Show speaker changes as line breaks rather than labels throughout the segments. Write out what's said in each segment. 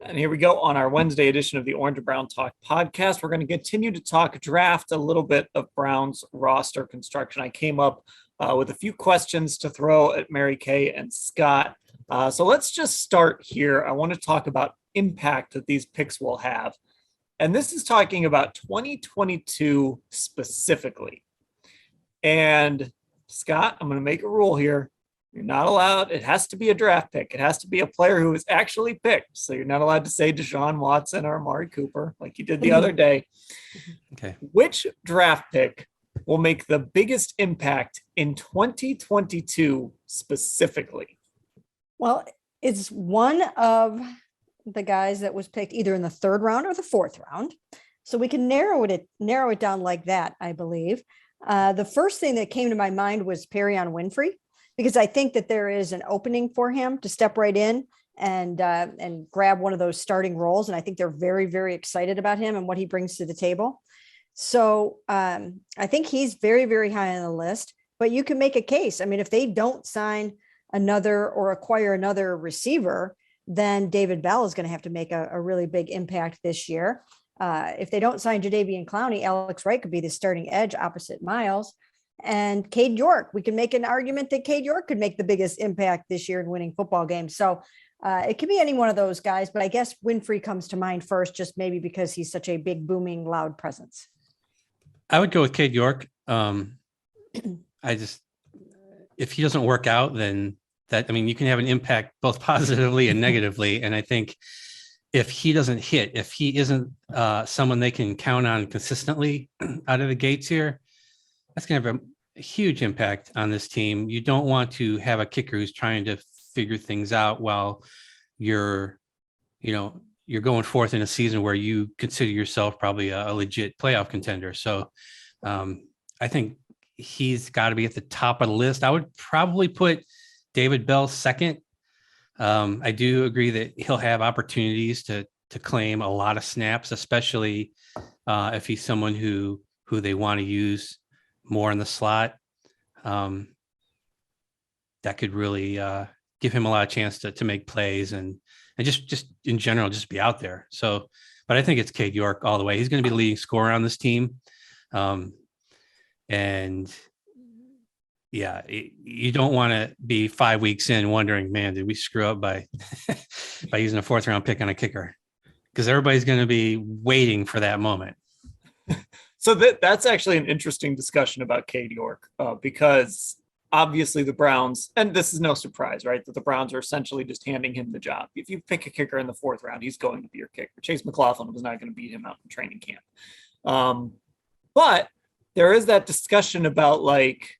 And here we go on our Wednesday edition of the Orange and Brown Talk podcast. We're going to continue to talk draft, a little bit of Brown's roster construction. I came up with a few questions to throw at Mary Kay and Scott. So let's just start here. I want to talk about impact that these picks will have. And this is talking about 2022 specifically. And Scott, I'm going to make a rule here. You're not allowed. It has to be a draft pick. It has to be a player who is actually picked. So you're not allowed to say Deshaun Watson or Amari Cooper like you did the other day.
Okay.
Which draft pick will make the biggest impact in 2022 specifically?
Well, it's one of the guys that was picked either in the third round or the fourth round. So we can narrow it down like that, I believe. The first thing that came to my mind was Perion Winfrey, because I think that there is an opening for him to step right in and grab one of those starting roles. And I think they're very, very excited about him and what he brings to the table. So I think he's very, very high on the list, but you can make a case. I mean, if they don't sign another or acquire another receiver, then David Bell is going to have to make a really big impact this year. If they don't sign Jadeveon Clowney, Alex Wright could be the starting edge opposite Miles. And Cade York, we can make an argument that Cade York could make the biggest impact this year in winning football games. So it could be any one of those guys, but I guess Winfrey comes to mind first, just maybe because he's such a big, booming, loud presence.
I would go with Cade York. If he doesn't work out, then you can have an impact both positively and negatively. And I think if he doesn't hit, if he isn't someone they can count on consistently out of the gates here, that's going to have a huge impact on this team. You don't want to have a kicker who's trying to figure things out while you're going forth in a season where you consider yourself probably a legit playoff contender. So I think he's got to be at the top of the list. I would probably put David Bell second. I do agree that he'll have opportunities to claim a lot of snaps, especially if he's someone who they want to use more in the slot. That could really give him a lot of chance to make plays and just in general, just be out there. So, but I think it's Cade York all the way. He's going to be the leading scorer on this team. And yeah, you don't want to be 5 weeks in wondering, man, did we screw up by using a fourth round pick on a kicker? Because everybody's going to be waiting for that moment.
So that's actually an interesting discussion about Cade York, because obviously the Browns, and this is no surprise, right, that the Browns are essentially just handing him the job. If you pick a kicker in the fourth round, he's going to be your kicker. Chase McLaughlin was not going to beat him out in training camp. But there is that discussion about, like,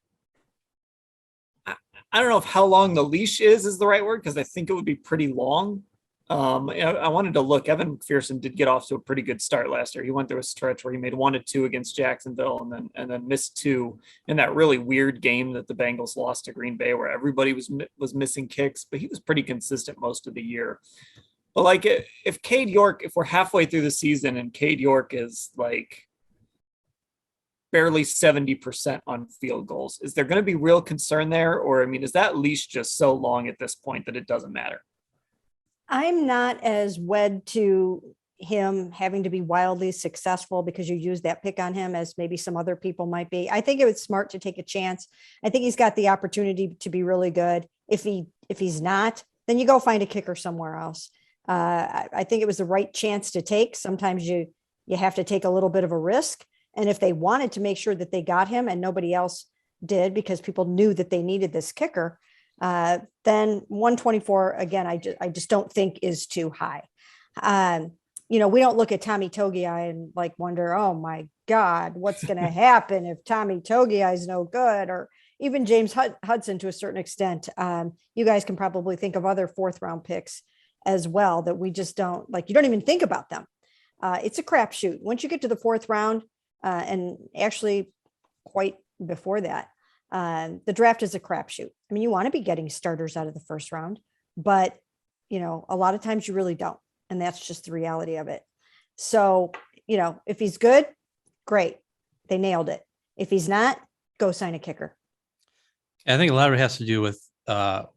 I don't know if how long the leash is the right word, because I think it would be pretty long. I wanted to look. Evan McPherson did get off to a pretty good start last year. He went through a stretch where he made 1 of 2 against Jacksonville and then missed 2 in that really weird game that the Bengals lost to Green Bay, where everybody was missing kicks, but he was pretty consistent most of the year. But like, if Cade York, if we're halfway through the season and Cade York is like barely 70% on field goals, is there going to be real concern there? Or, I mean, is that leash just so long at this point that it doesn't matter?
I'm not as wed to him having to be wildly successful because you use that pick on him as maybe some other people might be. I think it was smart to take a chance. I think he's got the opportunity to be really good. If he's not, then you go find a kicker somewhere else. I think it was the right chance to take. Sometimes you have to take a little bit of a risk. And if they wanted to make sure that they got him and nobody else did because people knew that they needed this kicker, then 124, again, I just don't think is too high. We don't look at Tommy Togiai and like wonder, oh my God, what's going to happen if Tommy Togiai is no good, or even James Hudson to a certain extent. You guys can probably think of other fourth round picks as well that we just don't like. You don't even think about them. It's a crapshoot. Once you get to the fourth round, and actually quite before that, the draft is a crapshoot. I mean, you want to be getting starters out of the first round, but a lot of times you really don't. And that's just the reality of it. So, if he's good, great. They nailed it. If he's not, go sign a kicker.
I think a lot of it has to do with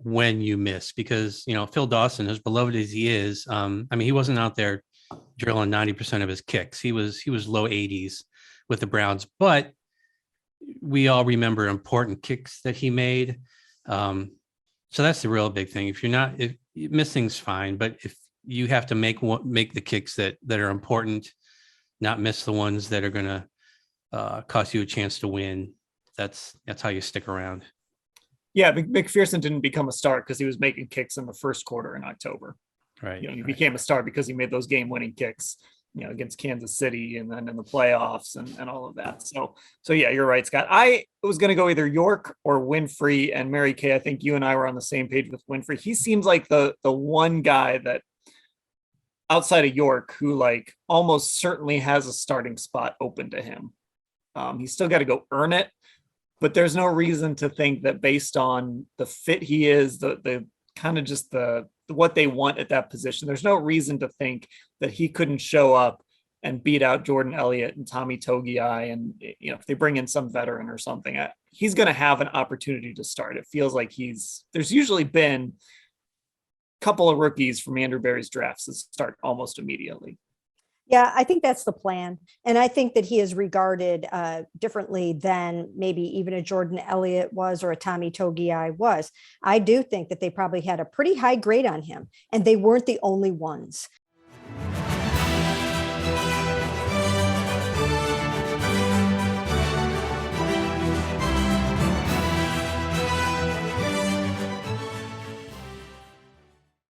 when you miss, because, Phil Dawson, as beloved as he is, he wasn't out there drilling 90% of his kicks. He was low 80s with the Browns, but we all remember important kicks that he made. So that's the real big thing. If missing's fine, but if you have to make the kicks that are important, not miss the ones that are going to cost you a chance to win, that's how you stick around.
Yeah, McPherson didn't become a star because he was making kicks in the first quarter in October.
Right.
He became a star because he made those game-winning kicks, against Kansas City and then in the playoffs and all of that. So yeah, you're right, Scott. I was going to go either York or Winfrey, and Mary Kay, I think you and I were on the same page with Winfrey. He seems like the one guy that outside of York who almost certainly has a starting spot open to him. He's still got to go earn it, but there's no reason to think that based on the fit he is, the kind of just what they want at that position, there's no reason to think that he couldn't show up and beat out Jordan Elliott and Tommy Togiai. And, if they bring in some veteran or something, he's going to have an opportunity to start. It feels like there's usually been a couple of rookies from Andrew Berry's drafts that start almost immediately.
Yeah, I think that's the plan. And I think that he is regarded differently than maybe even a Jordan Elliott was or a Tommy Togiai was. I do think that they probably had a pretty high grade on him, and they weren't the only ones.